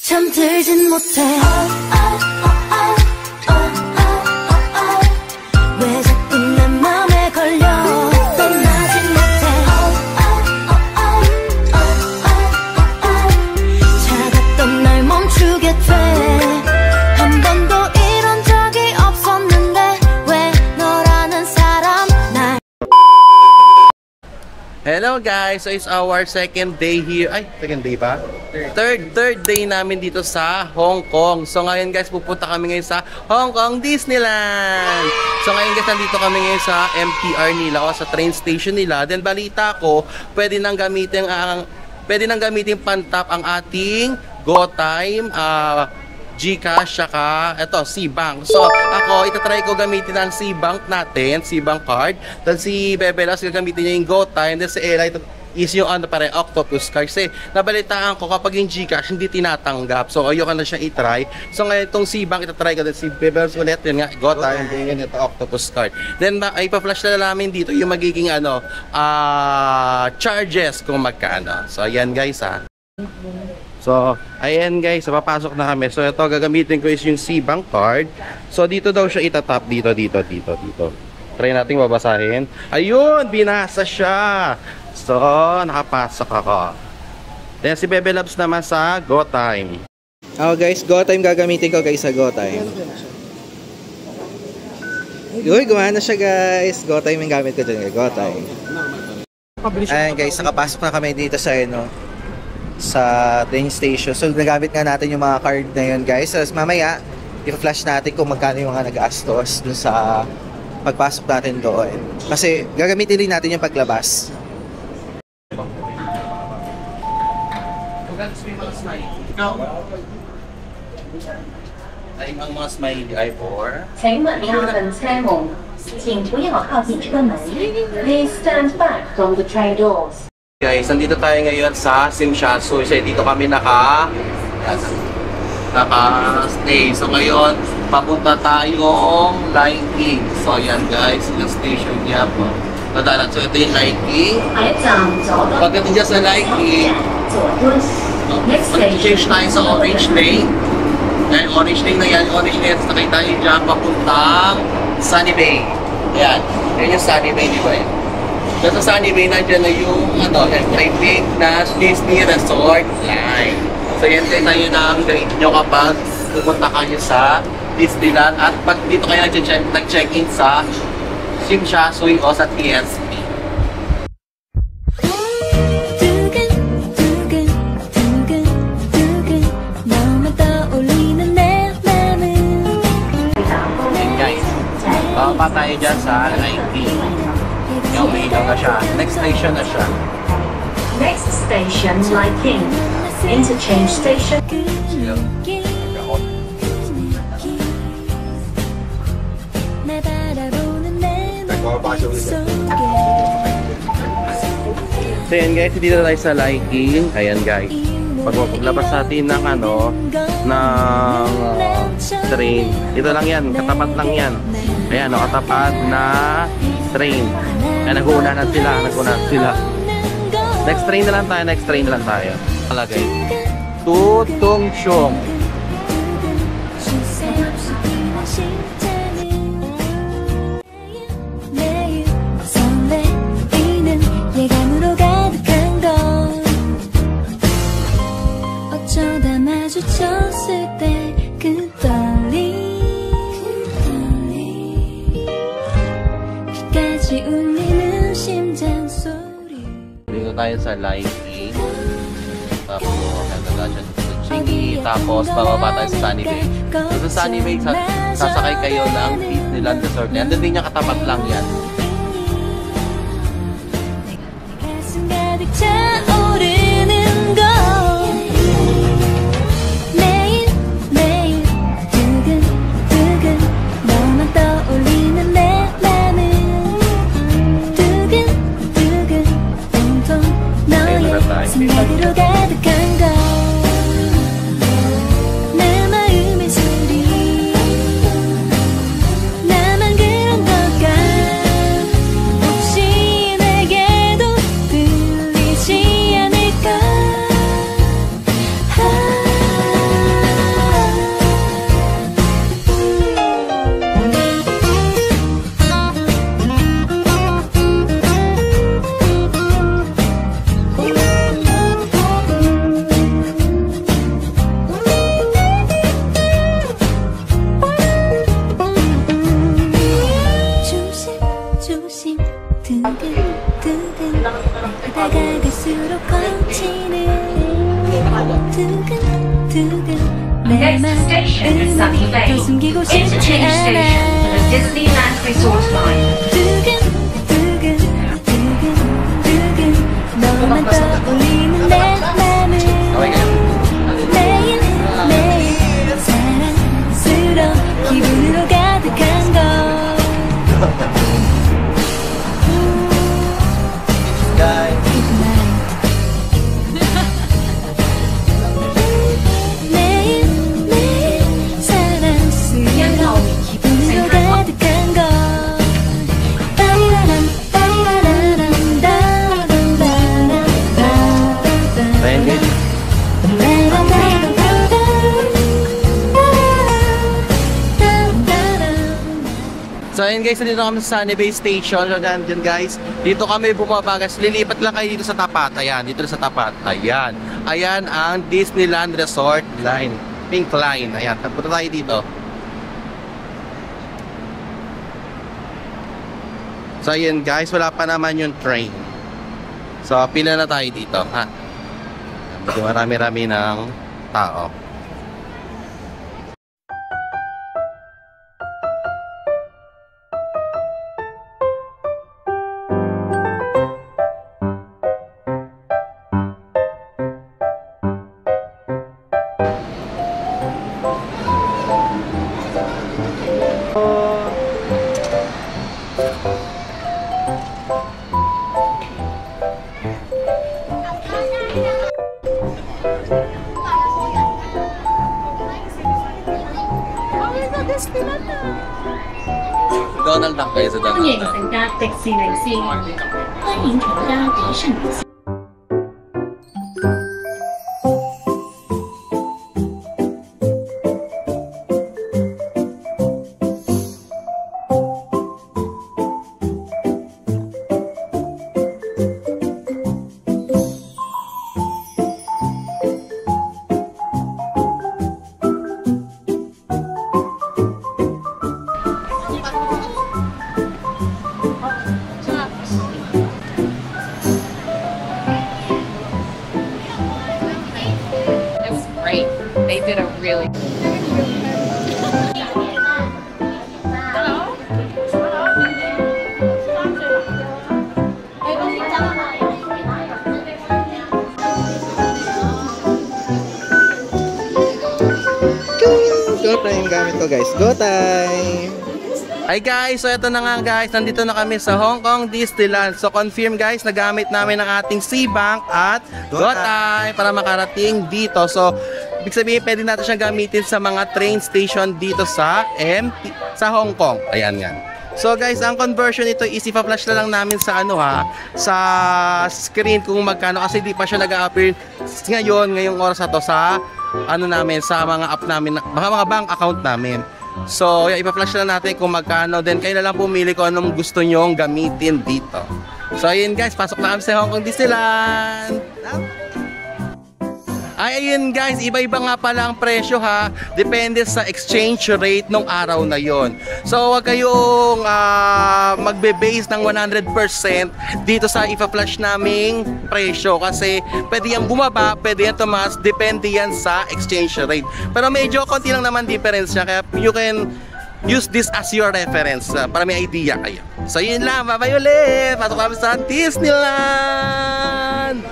잠들진 못해. 왜 자꾸 내 맘에 걸려. 떠나진 못해. 차갔던 날 멈추게 돼. 한 번도 이런 적이 없었는데 왜 너라는 사람 날. Hello guys! So it's our second day here. Ay, second day ba? Third day namin dito sa Hong Kong. So ngayon guys, pupunta kami ngayon sa Hong Kong Disneyland. So ngayon guys, nandito kami ngayon sa MTR nila o sa train station nila. Then balita ko, pwede nang gamitin pantap ang ating GoTime, GCash, saka ito, C-Bank. So, ako, itatry ko gamitin ang C-Bank natin, C-Bank card. Then si Bebelas, gagamitin niya yung GoTime. Then si Ella, ito is yung ano pare, Octopus card. Kasi, nabalitaan ko kapag yung GCash, hindi tinatanggap. So, ayoko na siyang itry. So, ngayon itong C-Bank, itatry ko. Then si Bebelas ulit, yun nga, GoTime. Then yun, ito, Octopus card. Then, ipa-flash na namin dito yung magiging, charges kung magkano. So, ayan guys, So, ayan guys, papasok na kami. So, ito, gagamitin ko is yung C-Bank card. So, dito daw siya itatap. Dito. Try natin babasahin. Ayun, binasa siya. So, nakapasok ako. Then, si Bebe Labs naman sa GoTime. Oh guys, GoTime gagamitin ko guys sa GoTime. Uy, gumana siya guys. GoTime yung gamit ko dyan. GoTime. Ayan guys, nakapasok na kami dito sa sa train station. So, nagamit nga natin yung mga card na yun, guys. So, mamaya, i-flash natin kung magkano yung mga nag-astos dun sa pagpasok natin doon. Kasi, gagamitin din natin yung paglabas. Ay, ang mga smiley ay for... 請勿靠近車門，請不要靠近車門。Please stand back from the train doors. Guys, nandito tayo ngayon sa Simshasu. So, dito kami naka-stay. So, ngayon, papunta tayong Lion King. So, ayan guys, yung station niya po. Nadalat. So, ito yung Lion King. Pagdating dyan sa Lion King, mag-change tayo sa Orange Lane. Ayan, Orange Lane na yan. Orange Lane, sakay tayo dyan papuntang Sunny Bay. Ayan, yan yung Sunny Bay, di ba yan? So, sa Sunny Bay, nandiyan na yung big na Disney Resort line. So, yan din tayo na ang guide nyo kapag pupunta kayo sa Disneyland. At pag dito kayo nag-check-in sa Simshasu o sa TSP. And guys, bababa tayo dyan sa 19. Yung ilaw na siya. Next station na siya. Next station, Lion King. Interchange station. So yan guys, dito tayo sa Lion King. Ayan guys. Paglabas natin ng train. Dito lang yan, katapat lang yan. Ayan, katapat na train. Ayan, nag-uuna na sila. Next train na lang tayo. Palagay. Tutong Chong. Dito tayo sa Lion King. Tapos bababa tayo sa Sunny Bay. So sa Sunny Bay, sasakay kayo ng Disneyland Resort. Andun din niya, katapat lang yan. 혹시 내게도 들리지 Next station is Sunny Bay. Interchange station for the Disneyland Resort Line. 너만 떠올리는 내 맘을 매일매일 사랑스러운 기분으로 가득한 걸 매일매일 사랑스러운 기분으로 가득한 걸 따리라란 따리라란 So ayun guys, nandito kami sa Sunny Bay Station. So dyan guys, dito kami bumabagas. Lilipat lang kayo dito sa tapat. Ayan, dito sa tapat. Ayan. Ayan ang Disneyland Resort Line. Pink Line. Ayan, punta tayo dito. So ayun guys, wala pa naman yung train. So pila na tayo dito. Ha? Medyo marami-rami ng tao. Donald Duck kayo sa 欢迎 Donald Duck. 乘搭迪士尼線，歡迎乘搭迪士尼線。It was great. They did a really Go time gamit ko guys. Go time! Hi guys! So ito na nga guys, nandito na kami sa Hong Kong Disneyland. So confirm guys, nagamit namin ang ating C-Bank at GoTime para makarating dito. So ibig sabihin pwede natin siyang gamitin sa mga train station dito sa Hong Kong. Ayan nga. So guys, ang conversion nito is ipa-flash na lang namin sa sa screen kung magkano kasi di pa siya nag-a-appear ngayong oras na to sa namin, sa mga app namin, mga bank account namin. So, ipa-flash na natin kung magkano. Then, kayo na lang pumili kung anong gusto nyong gamitin dito. So, ayun guys, pasok na kami sa Hong Kong Disneyland. Ay, ayun guys, iba-iba nga pala ang presyo ha. Depende sa exchange rate nung araw na yon. So, wag kayong magbe-base ng 100% dito sa ipa-flash naming presyo. Kasi pwede yan bumaba, pwede yan tumaas, depende yan sa exchange rate. Pero medyo konti lang naman difference niya. Kaya you can use this as your reference para may idea kayo. So, yun lang. Bye-bye ulit. Pasok kami sa Disneyland.